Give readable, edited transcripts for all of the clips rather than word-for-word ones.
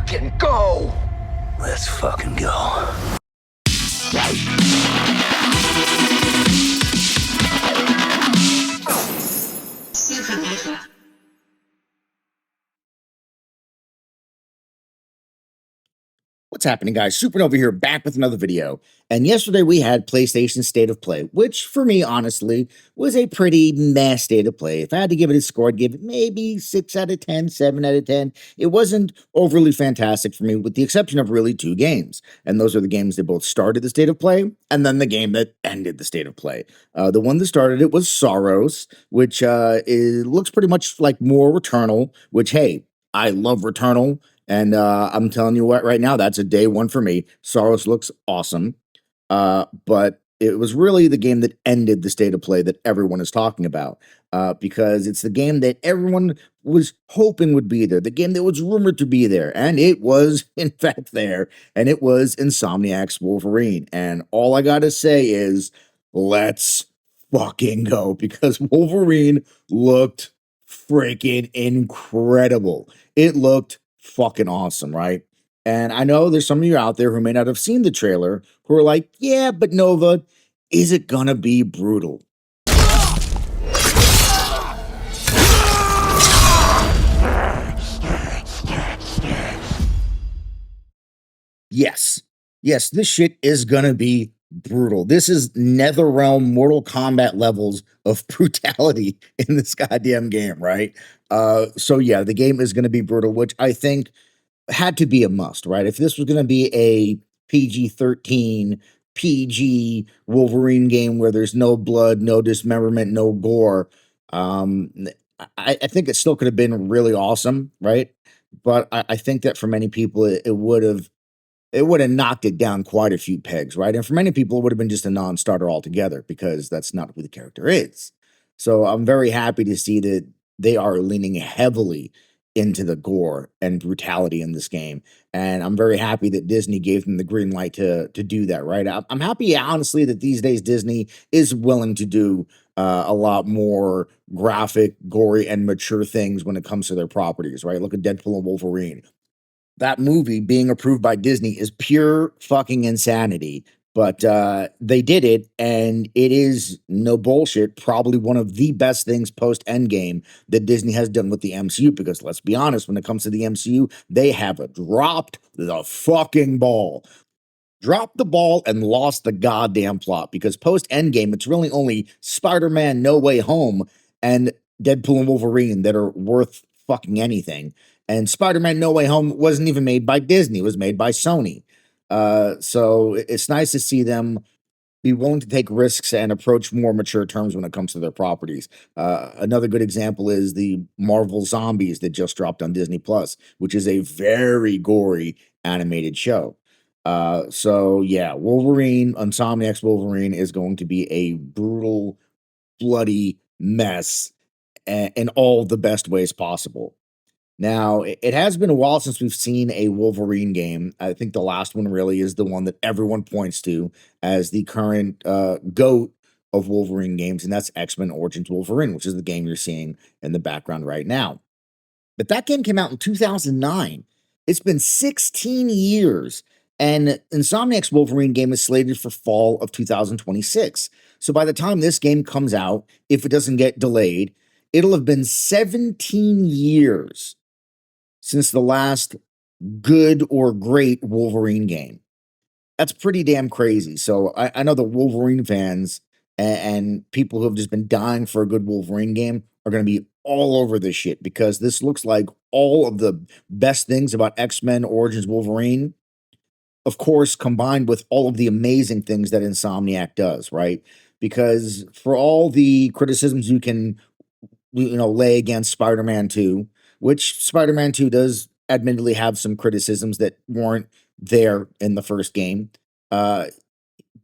fucking go! Let's fucking go. What's happening, guys? SupaNova here, back with another video. And yesterday we had PlayStation State of Play, which for me, honestly, was a pretty meh state of play. If I had to give it a score, I'd give it maybe 6 out of 10, 7 out of 10. It wasn't overly fantastic for me, with the exception of really 2 games. And those are the games that both started the state of play, and then the game that ended the state of play. The one that started it was Sorrows, which it looks pretty much like more Returnal, which, hey, I love Returnal. And I'm telling you what, right now, that's a day one for me. Sorrows looks awesome. But it was really the game that ended the state of play that everyone is talking about. Because it's the game that everyone was hoping would be there. The game that was rumored to be there. And it was, in fact, there. And it was Insomniac's Wolverine. And all I gotta say is, let's fucking go. Because Wolverine looked freaking incredible. It looked fucking awesome, right? And I know there's some of you out there who may not have seen the trailer who are like, yeah, but Nova, is it gonna be brutal? Yes. Yes, this shit is gonna be brutal. This is NetherRealm Mortal Kombat levels of brutality in this goddamn game, right? So yeah, the game is gonna be brutal, which I think had to be a must, right? If this was going to be a PG-13, PG Wolverine game where there's no blood, no dismemberment, no gore, I think it still could have been really awesome, right? But I think that for many people, it would have knocked it down quite a few pegs, right? And for many people, it would have been just a non-starter altogether because that's not who the character is. So I'm very happy to see that they are leaning heavily into the gore and brutality in this game. And I'm very happy that Disney gave them the green light to do that, right? I'm happy, honestly, that these days Disney is willing to do a lot more graphic, gory, and mature things when it comes to their properties, right? Look at Deadpool and Wolverine. That movie being approved by Disney is pure fucking insanity. But they did it, and it is, no bullshit, probably one of the best things post-Endgame that Disney has done with the MCU, because let's be honest, when it comes to the MCU, they have dropped the fucking ball. Dropped the ball and lost the goddamn plot, because post-Endgame, it's really only Spider-Man No Way Home and Deadpool and Wolverine that are worth fucking anything. And Spider-Man No Way Home wasn't even made by Disney, it was made by Sony. So it's nice to see them be willing to take risks and approach more mature terms when it comes to their properties. Another good example is the Marvel Zombies that just dropped on Disney Plus, which is a very gory animated show. So yeah, Wolverine, Insomniac's Wolverine is going to be a brutal, bloody mess in all the best ways possible. Now, it has been a while since we've seen a Wolverine game. I think the last one really is the one that everyone points to as the current GOAT of Wolverine games, and that's X-Men Origins Wolverine, which is the game you're seeing in the background right now. But that game came out in 2009. It's been 16 years, and Insomniac's Wolverine game is slated for fall of 2026. So by the time this game comes out, if it doesn't get delayed, it'll have been 17 years since the last good or great Wolverine game. That's pretty damn crazy. So I know the Wolverine fans and people who have just been dying for a good Wolverine game are going to be all over this shit, because this looks like all of the best things about X-Men Origins Wolverine, of course, combined with all of the amazing things that Insomniac does, right? Because for all the criticisms you can lay against Spider-Man 2, which Spider-Man 2 does admittedly have some criticisms that weren't there in the first game. But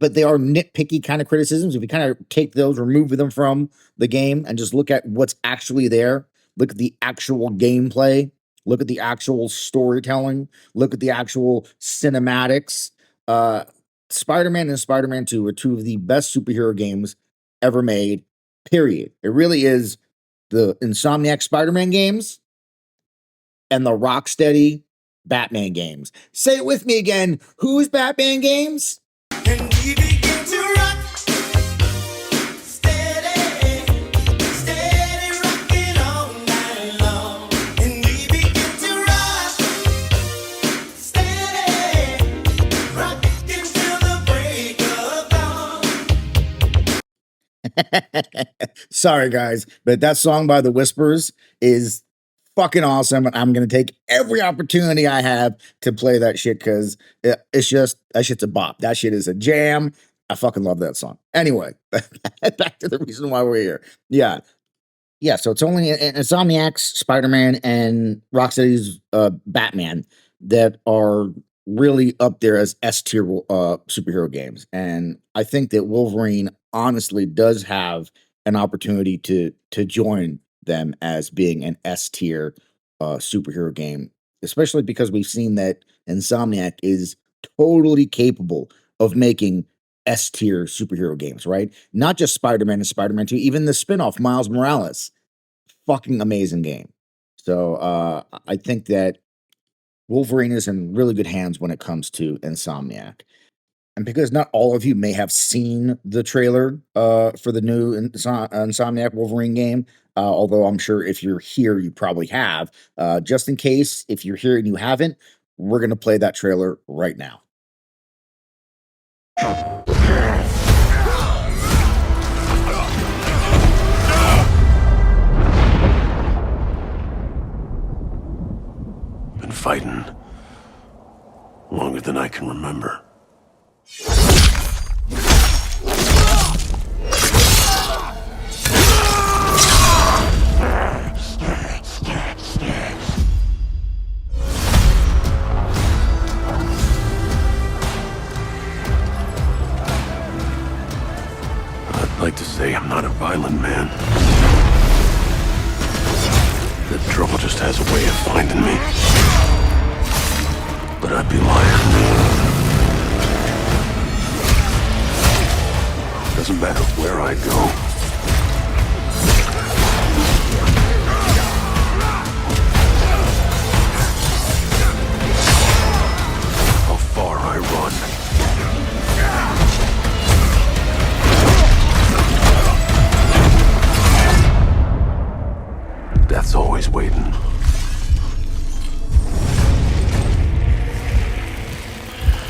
they are nitpicky kind of criticisms. If you kind of take those, remove them from the game, and just look at what's actually there, look at the actual gameplay, look at the actual storytelling, look at the actual cinematics. Spider-Man and Spider-Man 2 are two of the best superhero games ever made, period. It really is the Insomniac Spider-Man games and the Rocksteady Batman games. Say it with me again. Whose Batman games? And we begin to rock. Steady, steady rocking all night long. And we begin to rock. Steady, rocking till the break of dawn. Sorry, guys, but that song by the Whispers is fucking awesome. And I'm going to take every opportunity I have to play that shit because it's just, that shit's a bop. That shit is a jam. I fucking love that song. Anyway, back to the reason why we're here. Yeah. Yeah. So it's only Insomniac's Spider-Man and Rocksteady's Batman that are really up there as S tier superhero games. And I think that Wolverine honestly does have an opportunity to join them as being an S tier superhero game, especially because we've seen that Insomniac is totally capable of making S tier superhero games, right? Not just Spider-Man and Spider-Man 2, even the spin-off Miles Morales. Fucking amazing game. So I think that Wolverine is in really good hands when it comes to Insomniac. And because not all of you may have seen the trailer for the new Insomniac Wolverine game, although I'm sure if you're here, you probably have. Just in case, if you're here and you haven't, we're going to play that trailer right now. Been fighting longer than I can remember. I'd like to say I'm not a violent man. That trouble just has a way of finding me. But I'd be lying. Doesn't matter where I go. How far I run. Death's always waiting.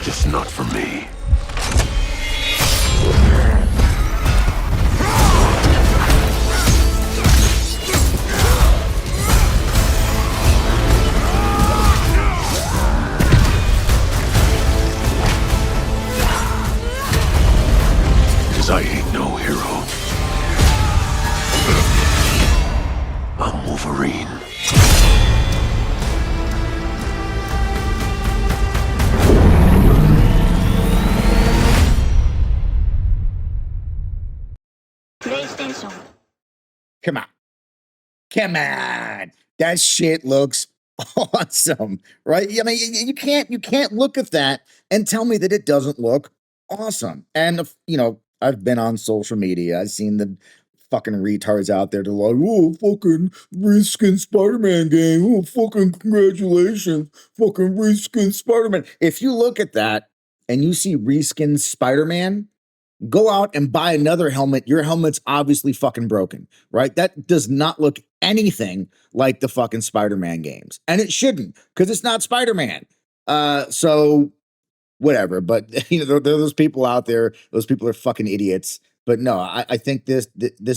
Just not for me. Cause I ain't no hero. I'm Wolverine. PlayStation. Come on. Come on. That shit looks awesome, right? I mean, you can't look at that and tell me that it doesn't look awesome. And I've been on social media. I've seen the fucking retards out there. They're like, oh, fucking reskin Spider-Man game. Oh, fucking congratulations. Fucking reskin Spider-Man. If you look at that and you see reskin Spider-Man, go out and buy another helmet. Your helmet's obviously fucking broken, right? That does not look anything like the fucking Spider-Man games. And it shouldn't, because it's not Spider-Man. So whatever. But there are those people out there. Those people are fucking idiots. But no, I think this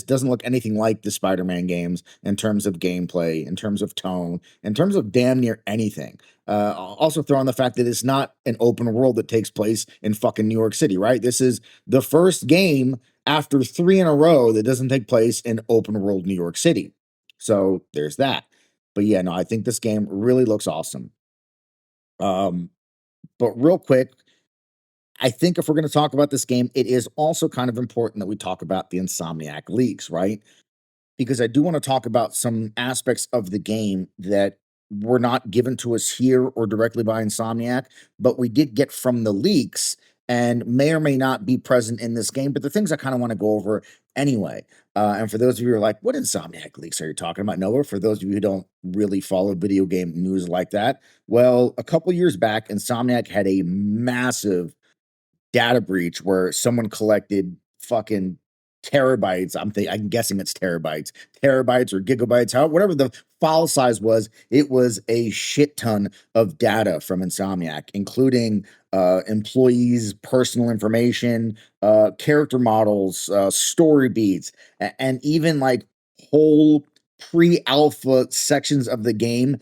doesn't look anything like the Spider-Man games in terms of gameplay, in terms of tone, in terms of damn near anything. I'll also throw on the fact that it's not an open world that takes place in fucking New York City, right? This is the first game after 3 in a row that doesn't take place in open world New York City. So there's that. But yeah, no, I think this game really looks awesome. But real quick, I think if we're going to talk about this game, it is also kind of important that we talk about the Insomniac leaks, right? Because I do want to talk about some aspects of the game that were not given to us here or directly by Insomniac, but we did get from the leaks and may or may not be present in this game, but the things I kind of want to go over anyway. And for those of you who are like, what Insomniac leaks are you talking about? Nowhere. For those of you who don't really follow video game news like that, well, a couple years back, Insomniac had a massive data breach where someone collected fucking terabytes. I'm guessing it's terabytes or gigabytes, whatever the file size was. It was a shit ton of data from Insomniac, including employees' personal information, character models, story beats, and even like whole pre-alpha sections of the game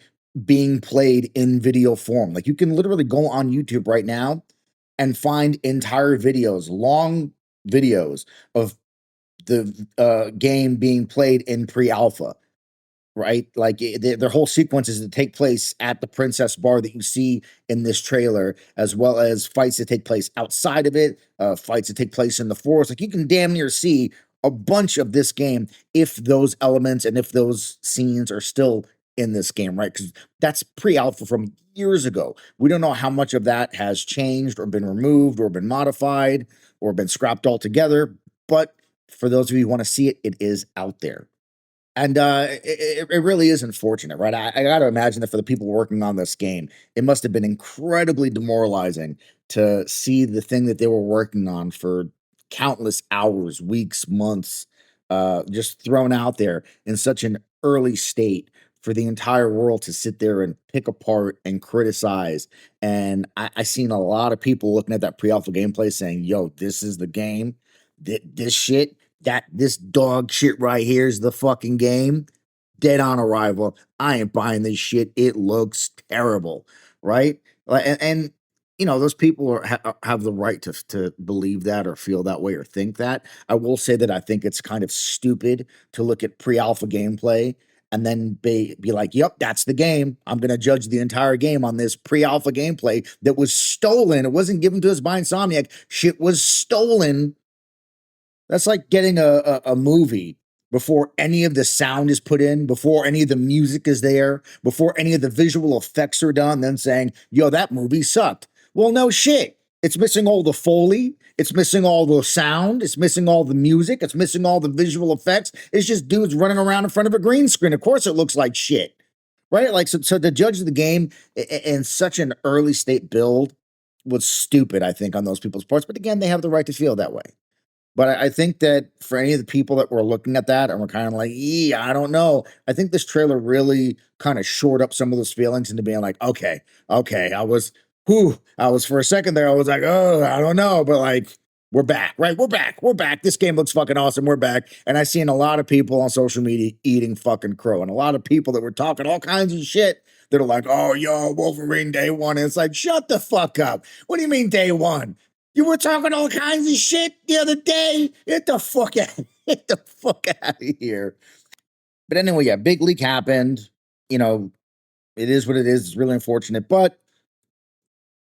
being played in video form. Like you can literally go on YouTube right now and find entire videos, long videos of the game being played in pre-alpha, right? Like their whole sequences that take place at the Princess Bar that you see in this trailer, as well as fights that take place outside of it, fights that take place in the forest. Like you can damn near see a bunch of this game if those elements and if those scenes are still in this game, right? Because that's pre-alpha from years ago. We don't know how much of that has changed or been removed or been modified or been scrapped altogether. But for those of you who want to see it, it is out there. And it really is unfortunate, right? I got to imagine that for the people working on this game, it must have been incredibly demoralizing to see the thing that they were working on for countless hours, weeks, months, just thrown out there in such an early state for the entire world to sit there and pick apart and criticize. And I seen a lot of people looking at that pre-alpha gameplay saying, "Yo, this is the game. This shit." This dog shit right here is the fucking game. Dead on arrival. I ain't buying this shit. It looks terrible, right? And you know those people have the right to believe that or feel that way or think that. I will say that I think it's kind of stupid to look at pre-alpha gameplay and then be like, "Yep, that's the game. I'm going to judge the entire game on this pre-alpha gameplay that was stolen. It wasn't given to us by Insomniac. Shit was stolen." That's like getting a movie before any of the sound is put in, before any of the music is there, before any of the visual effects are done, then saying, "Yo, that movie sucked." Well, no shit. It's missing all the Foley. It's missing all the sound. It's missing all the music. It's missing all the visual effects. It's just dudes running around in front of a green screen. Of course, it looks like shit, right? Like, so to judge the game in such an early state build was stupid, I think, on those people's parts. But again, they have the right to feel that way. But I think that for any of the people that were looking at that and were kind of like, I don't know. I think this trailer really kind of shored up some of those feelings into being like, okay, I was for a second there, I was like, oh, I don't know. But like, we're back, right? We're back. This game looks fucking awesome. We're back. And I've seen a lot of people on social media eating fucking crow and a lot of people that were talking all kinds of shit that are like, oh, yo, Wolverine day one. And it's like, shut the fuck up. What do you mean day one? You were talking all kinds of shit the other day. Get the fuck out. Get the fuck out of here. But anyway, yeah, big leak happened. You know, it is what it is. It's really unfortunate, but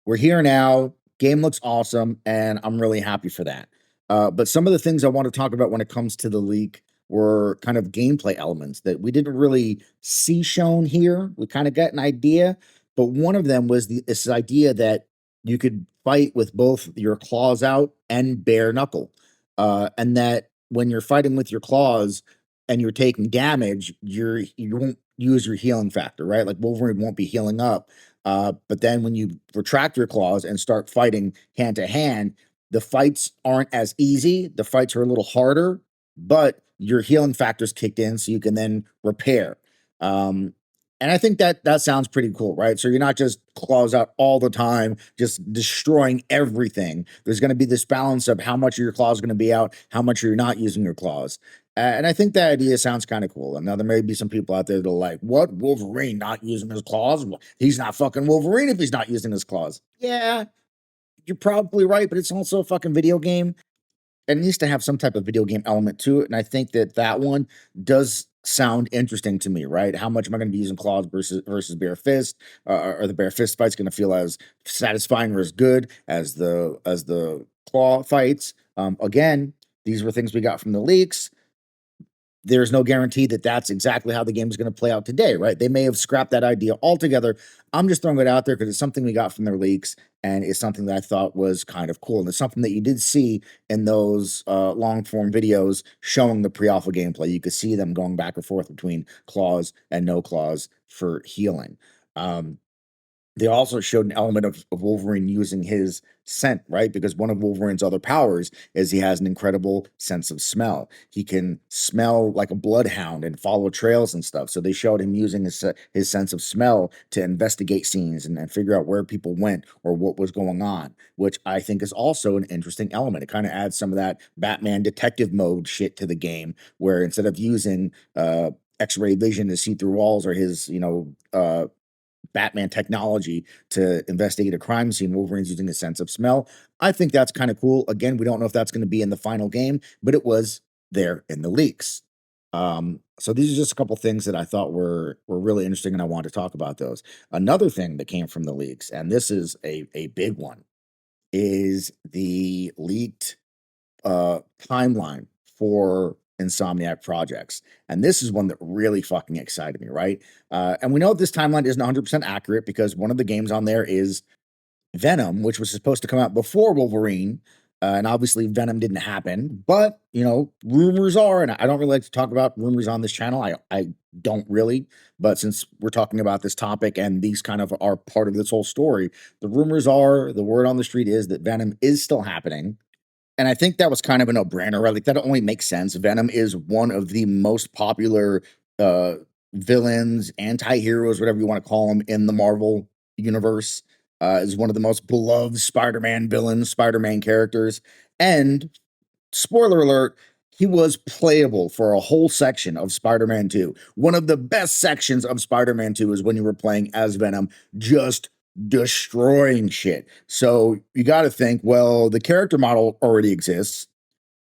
we're here now. Game looks awesome, and I'm really happy for that. But some of the things I want to talk about when it comes to the leak were kind of gameplay elements that we didn't really see shown here. We kind of got an idea, but one of them was this idea that you could fight with both your claws out and bare knuckle, and that when you're fighting with your claws and you're taking damage, you won't use your healing factor, right? Like Wolverine won't be healing up. But then when you retract your claws and start fighting hand to hand, the fights aren't as easy. The fights are a little harder, but your healing factors kicked in, so you can then repair. And I think that sounds pretty cool, right? So you're not just claws out all the time, just destroying everything. There's going to be this balance of how much of your claws are going to be out, how much you're not using your claws. And I think that idea sounds kind of cool. And now there may be some people out there that are like, what? Wolverine not using his claws? Well, he's not fucking Wolverine if he's not using his claws. Yeah, you're probably right, but it's also a fucking video game. It needs to have some type of video game element to it. And I think that one does sound interesting to me, right? How much am I going to be using claws versus bare fist? Are the bare fist fights going to feel as satisfying or as good as the claw fights? Again, these were things we got from the leaks. there's no guarantee that that's exactly how the game is going to play out today, right? They may have scrapped that idea altogether. I'm just throwing it out there because it's something we got from their leaks, and it's something that I thought was kind of cool. And it's something that you did see in those long form videos showing the pre-alpha gameplay. You could see them going back and forth between claws and no claws for healing. They also showed an element of Wolverine using his scent, right? Because one of Wolverine's other powers is he has an incredible sense of smell. He can smell like a bloodhound and follow trails and stuff. So they showed him using his sense of smell to investigate scenes and figure out where people went or what was going on, which I think is also an interesting element. It kind of adds some of that Batman detective mode shit to the game, where instead of using X-ray vision to see through walls or his, Batman technology to investigate a crime scene, Wolverine's using a sense of smell. I think that's kind of cool. Again, we don't know if that's going to be in the final game, but it was there in the leaks. So these are just a couple things that I thought were really interesting, and I wanted to talk about those. Another thing that came from the leaks, and this is a big one, is the leaked timeline for Insomniac projects. And this is one that really fucking excited me, right? And we know this timeline isn't 100% accurate because one of the games on there is Venom, which was supposed to come out before Wolverine. And obviously, Venom didn't happen. But, rumors are, and I don't really like to talk about rumors on this channel. I don't really. But since we're talking about this topic and these kind of are part of this whole story, the rumors are, the word on the street is that Venom is still happening. And I think that was kind of a no-brainer, right? Like, that only makes sense. Venom is one of the most popular villains, anti-heroes, whatever you want to call them, in the Marvel universe. Is one of the most beloved Spider-Man villains, Spider-Man characters. And, spoiler alert, he was playable for a whole section of Spider-Man 2. One of the best sections of Spider-Man 2 is when you were playing as Venom, just destroying shit. So you got to think, well, the character model already exists.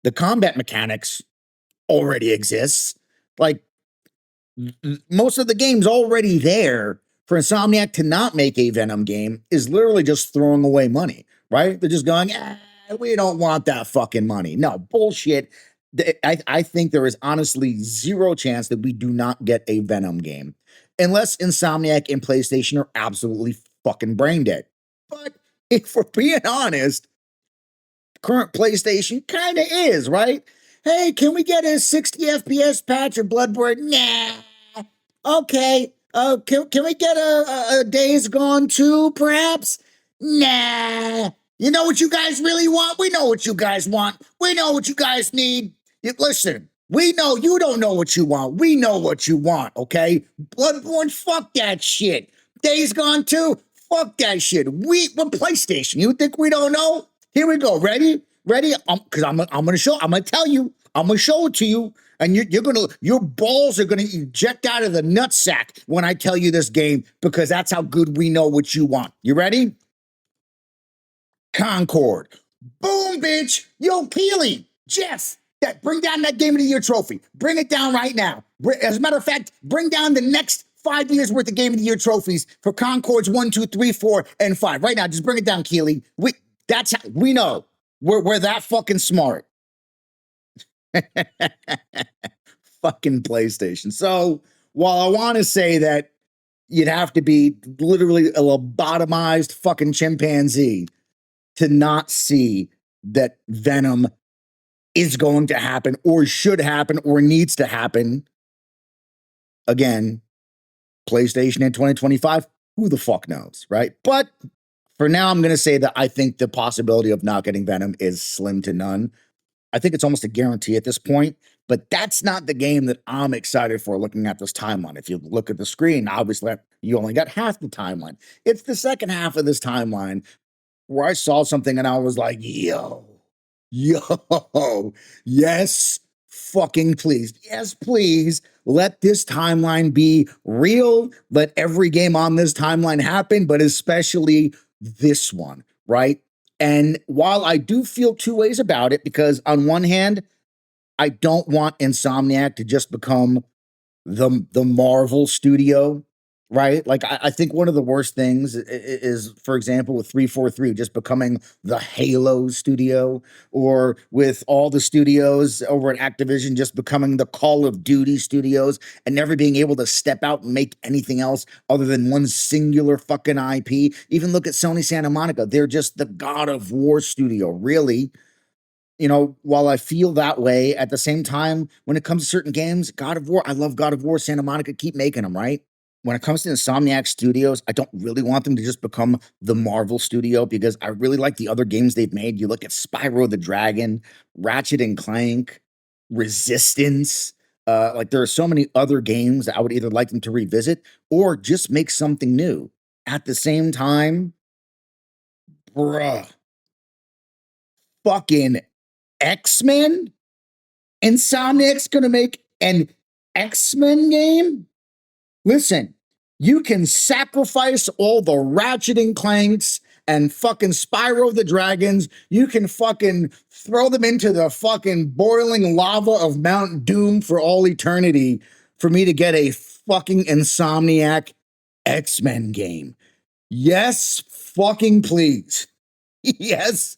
The combat mechanics already exists. Like, most of the game's already there. For Insomniac to not make a Venom game is literally just throwing away money, right? They're just going, we don't want that fucking money. No, bullshit. I think there is honestly zero chance that we do not get a Venom game unless Insomniac and PlayStation are absolutely fucking brain dead. But if we're being honest, current PlayStation kind of is, right? Hey, can we get a 60 FPS patch of Bloodborne? Nah. Okay. Can we get a Days Gone 2, perhaps? Nah. You know what you guys really want? We know what you guys want. We know what you guys need. Listen, we know you don't know what you want. We know what you want, okay? Bloodborne, fuck that shit. Days Gone 2, fuck that shit. We're PlayStation. You think we don't know? Here we go. Ready? Ready? Because I'm gonna tell you. I'm gonna show it to you, and your balls are gonna eject out of the nutsack when I tell you this game, because that's how good we know what you want. You ready? Concord. Boom, bitch. Yo, Keely, Jeff, bring down that Game of the Year trophy. Bring it down right now. As a matter of fact, bring down the next 5 years worth of Game of the Year trophies for Concords 1, 2, 3, 4, and 5. Right now, just bring it down, Keely. That's how we know. We're that fucking smart. Fucking PlayStation. So while I want to say that you'd have to be literally a lobotomized fucking chimpanzee to not see that Venom is going to happen or should happen or needs to happen, again, PlayStation in 2025, who the fuck knows, right? But for now, I'm going to say that I think the possibility of not getting Venom is slim to none. I think it's almost a guarantee at this point, but that's not the game that I'm excited for looking at this timeline. If you look at the screen, obviously you only got half the timeline. It's the second half of this timeline where I saw something and I was like, yo, yes, fucking please. Yes, please. Let this timeline be real. Let every game on this timeline happen, but especially this one, right? And while I do feel two ways about it, because on one hand, I don't want Insomniac to just become the Marvel studio right? Like I think one of the worst things is, for example, with 343 just becoming the Halo studio, or with all the studios over at Activision just becoming the Call of Duty studios and never being able to step out and make anything else other than one singular fucking IP. Even look at Sony Santa Monica. They're just the God of War studio, really. You know, while I feel that way, at the same time, when it comes to certain games, God of War, I love God of War, Santa Monica, keep making them, right? When it comes to Insomniac Studios, I don't really want them to just become the Marvel studio, because I really like the other games they've made. You look at Spyro the Dragon, Ratchet and Clank, Resistance. Like there are so many other games that I would either like them to revisit or just make something new. At the same time, bruh, fucking X-Men? Insomniac's gonna make an X-Men game? Listen, you can sacrifice all the Ratchet and Clanks and fucking Spyro the Dragons. You can fucking throw them into the fucking boiling lava of Mount Doom for all eternity for me to get a fucking Insomniac X-Men game. Yes, fucking please. Yes,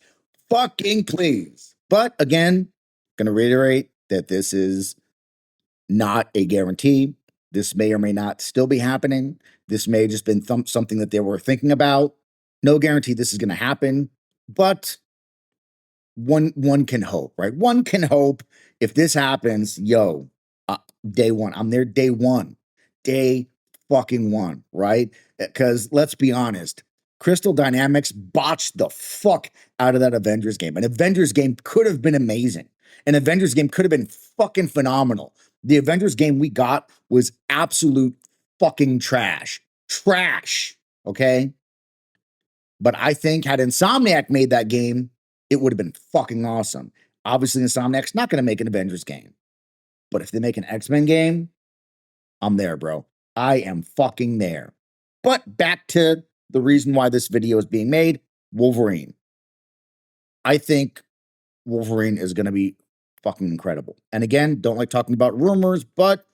fucking please. But again, gonna reiterate that this is not a guarantee. This may or may not still be happening. This may have just been something that they were thinking about. No guarantee this is gonna happen, but one can hope, right? One can hope. If this happens, yo, day one, I'm there day one, day fucking one, right? Because let's be honest, Crystal Dynamics botched the fuck out of that Avengers game. An Avengers game could have been amazing. An Avengers game could have been fucking phenomenal. The Avengers game we got was absolute fucking trash. Trash. Okay. But I think had Insomniac made that game, it would have been fucking awesome. Obviously, Insomniac's not going to make an Avengers game. But if they make an X-Men game, I'm there, bro. I am fucking there. But back to the reason why this video is being made, Wolverine. I think Wolverine is going to be fucking incredible. And again, don't like talking about rumors, but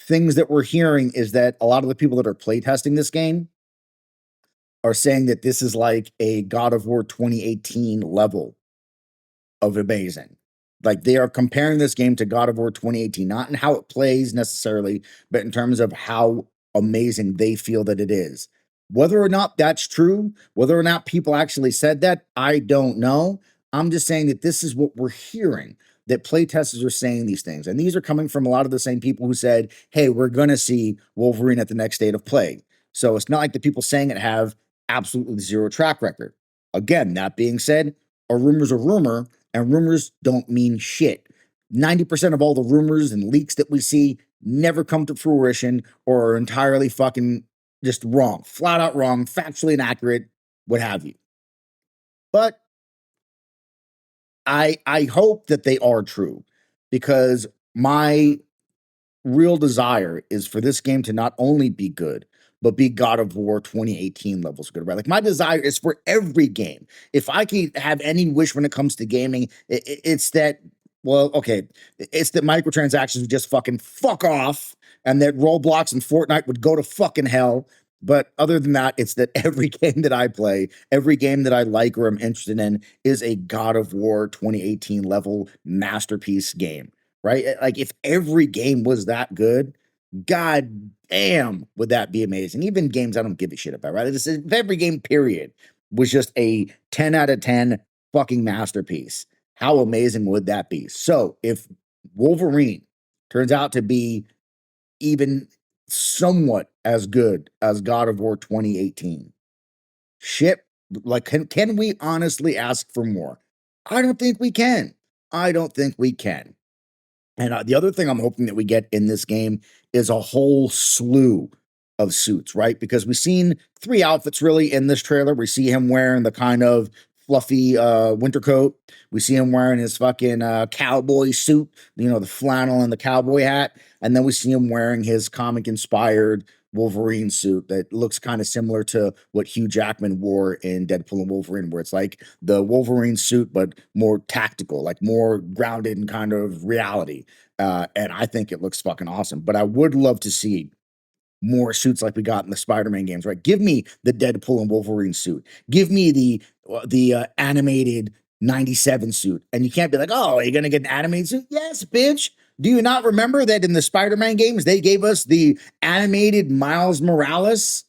things that we're hearing is that a lot of the people that are playtesting this game are saying that this is like a God of War 2018 level of amazing. Like they are comparing this game to God of War 2018, not in how it plays necessarily, but in terms of how amazing they feel that it is. Whether or not that's true, whether or not people actually said that, I don't know. I'm just saying that this is what we're hearing, that playtesters are saying these things. And these are coming from a lot of the same people who said, hey, we're going to see Wolverine at the next State of Play. So it's not like the people saying it have absolutely zero track record. Again, that being said, a rumor's a rumor, and rumors don't mean shit. 90% of all the rumors and leaks that we see never come to fruition or are entirely fucking just wrong, flat out wrong, factually inaccurate, what have you. But I hope that they are true, because my real desire is for this game to not only be good, but be God of War 2018 levels good, right? Like my desire is for every game. If I can have any wish when it comes to gaming, it's that, well, okay, it's that microtransactions would just fucking fuck off, and that Roblox and Fortnite would go to fucking hell. But other than that, it's that every game that I play, every game that I like or am interested in is a God of War 2018 level masterpiece game, right? Like if every game was that good, god damn, would that be amazing. Even games I don't give a shit about, right? If every game period was just a 10 out of 10 fucking masterpiece, how amazing would that be? So if Wolverine turns out to be even somewhat as good as God of War 2018, shit, like can we honestly ask for more? I don't think we can. I don't think we can. And the other thing I'm hoping that we get in this game is a whole slew of suits, right? Because we've seen 3 outfits really in this trailer. We see him wearing the kind of fluffy winter coat. We see him wearing his fucking cowboy suit, you know, the flannel and the cowboy hat. And then we see him wearing his comic inspired Wolverine suit that looks kind of similar to what Hugh Jackman wore in Deadpool and Wolverine, where it's like the Wolverine suit, but more tactical, like more grounded in kind of reality. And I think it looks fucking awesome. But I would love to see more suits like we got in the Spider-Man games, right? Give me the Deadpool and Wolverine suit. Give me the animated 97 suit. And you can't be like, oh, are you going to get an animated suit? Yes, bitch. Do you not remember that in the Spider-Man games, they gave us the animated Miles Morales?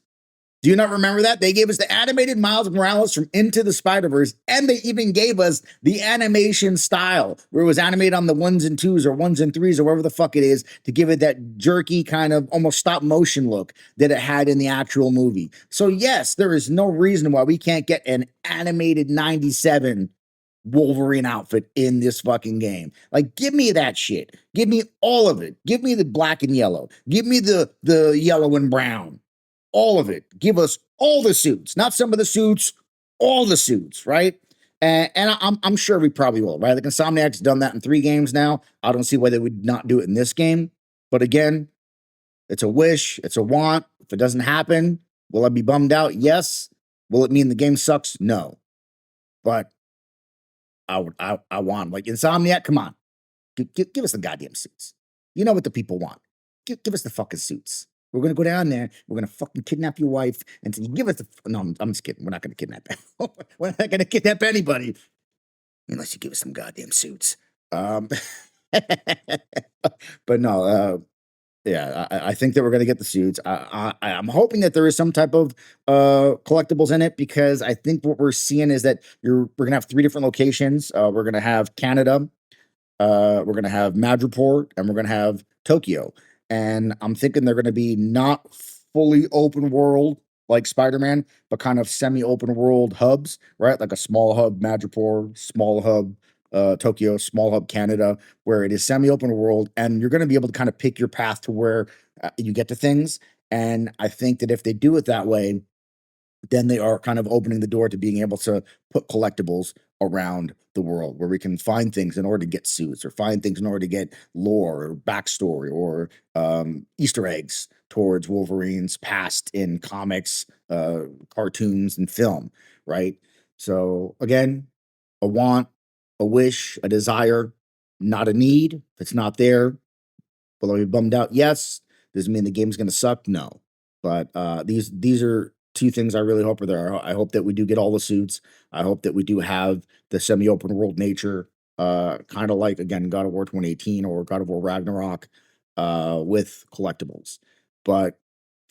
Do you not remember that? They gave us the animated Miles Morales from Into the Spider-Verse, and they even gave us the animation style where it was animated on the 1s and 2s or 1s and 3s or whatever the fuck it is to give it that jerky kind of almost stop motion look that it had in the actual movie. So yes, there is no reason why we can't get an animated 97 Wolverine outfit in this fucking game. Like, give me that shit. Give me all of it. Give me the black and yellow. Give me the yellow and brown. All of it. Give us all the suits, not some of the suits, all the suits, right? And I'm sure we probably will, right? Like Insomniac's done that in 3 games now. I don't see why they would not do it in this game. But again, it's a wish, it's a want. If it doesn't happen, will I be bummed out? Yes. Will it mean the game sucks? No. But I want, like, Insomniac, come on. Give us the goddamn suits. You know what the people want. Give us the fucking suits. We're going to go down there. We're going to fucking kidnap your wife and say, give us the. No, I'm just kidding. We're not going to kidnap. We're not going to kidnap anybody unless you give us some goddamn suits. But no, yeah, I think that we're going to get the suits. I'm hoping that there is some type of collectibles in it because I think what we're seeing is that we're going to have 3 different locations. We're going to have Canada, we're going to have Madripoor, and we're going to have Tokyo. And I'm thinking they're going to be not fully open world like Spider-Man, but kind of semi-open world hubs, right? Like a small hub Madripoor, small hub Tokyo, small hub Canada, where it is semi-open world, and you're going to be able to kind of pick your path to where you get to things. And I think that if they do it that way, then they are kind of opening the door to being able to put collectibles around the world where we can find things in order to get suits or find things in order to get lore or backstory or Easter eggs towards Wolverine's past in comics, cartoons, and film, right? So again, a want, a wish, a desire, not a need. If it's not there, will I be bummed out? Yes. Does it mean the game's going to suck? No. But these are 2 things I really hope are there. I hope that we do get all the suits. I hope that we do have the semi-open world nature, kind of like, again, God of War 2018 or God of War Ragnarok, with collectibles. But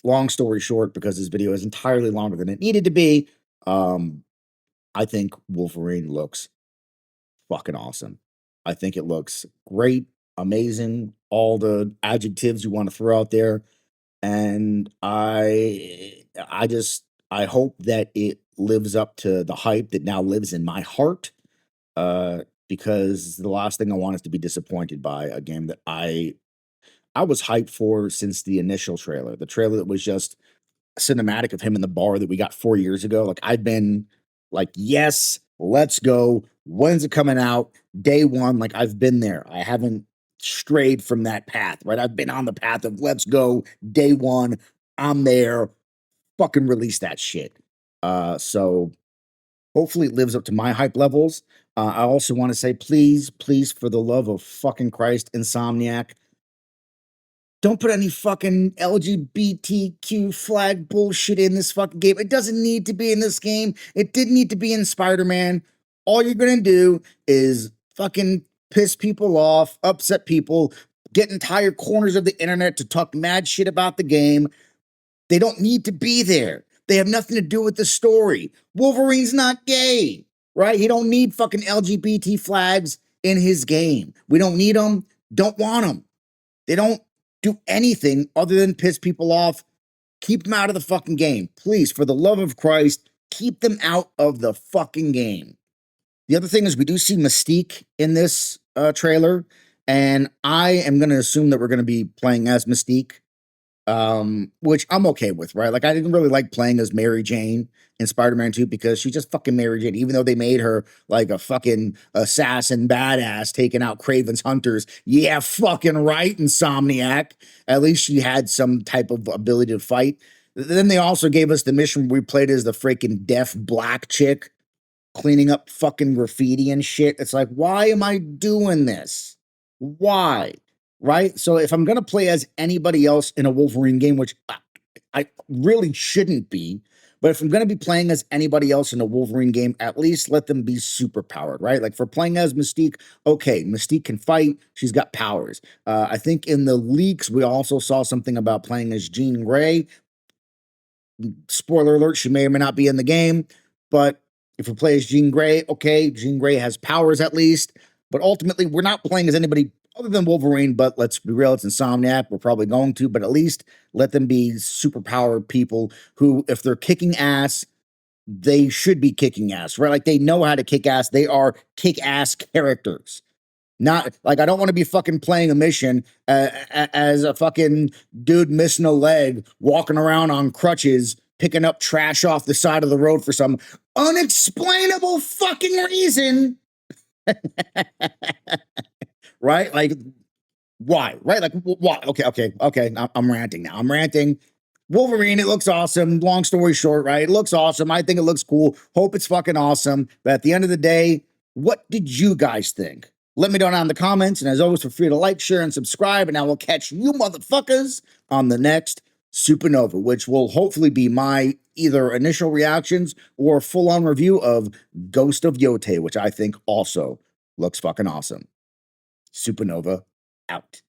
long story short, because this video is entirely longer than it needed to be, I think Wolverine looks fucking awesome. I think it looks great, amazing, all the adjectives you want to throw out there. And I hope that it lives up to the hype that now lives in my heart. Because the last thing I want is to be disappointed by a game that I was hyped for since the initial trailer. The trailer that was just cinematic of him in the bar that we got 4 years ago. Like, I've been like, yes, let's go. When's it coming out? Day 1. Like, I've been there. I haven't strayed from that path, right? I've been on the path of let's go. Day 1. I'm there. Fucking release that shit. So hopefully it lives up to my hype levels. I also want to say, please, for the love of fucking Christ, Insomniac, don't put any fucking LGBTQ flag bullshit in this fucking game. It doesn't need to be in this game. It didn't need to be in Spider-Man. All you're gonna do is fucking piss people off, upset people, get entire corners of the internet to talk mad shit about the game. They don't need to be there. They have nothing to do with the story. Wolverine's not gay, right? He don't need fucking LGBT flags in his game. We don't need them. Don't want them. They don't do anything other than piss people off. Keep them out of the fucking game. Please, for the love of Christ, keep them out of the fucking game. The other thing is we do see Mystique in this trailer, and I am going to assume that we're going to be playing as Mystique, which I'm okay with, right? Like, I didn't really like playing as Mary Jane in Spider-Man 2 because she's just fucking Mary Jane, even though they made her like a fucking assassin badass taking out Craven's hunters. Yeah, fucking right, Insomniac. At least she had some type of ability to fight. Then they also gave us the mission where we played as the freaking deaf black chick cleaning up fucking graffiti and shit. It's like, why am I doing this? Why? Right? So if I'm going to play as anybody else in a Wolverine game, which I really shouldn't be. But if I'm going to be playing as anybody else in a Wolverine game, at least let them be super powered, right? Like for playing as Mystique, okay, Mystique can fight. She's got powers. I think in the leaks, we also saw something about playing as Jean Grey. Spoiler alert, she may or may not be in the game. But if we play as Jean Grey, okay, Jean Grey has powers at least. But ultimately, we're not playing as anybody other than Wolverine, but let's be real, it's Insomniac. We're probably going to, but at least let them be superpowered people who, if they're kicking ass, they should be kicking ass, right? Like they know how to kick ass. They are kick ass characters. Not like I don't want to be fucking playing a mission as a fucking dude missing a leg, walking around on crutches, picking up trash off the side of the road for some unexplainable fucking reason. Right? Like, why? Right? Like, why? Okay. I'm ranting now. I'm ranting. Wolverine, it looks awesome. Long story short, right? It looks awesome. I think it looks cool. Hope it's fucking awesome. But at the end of the day, what did you guys think? Let me know down in the comments. And as always, feel free to like, share, and subscribe. And I will catch you motherfuckers on the next Supernova, which will hopefully be my either initial reactions or full-on review of Ghost of Yote, which I think also looks fucking awesome. Supernova out.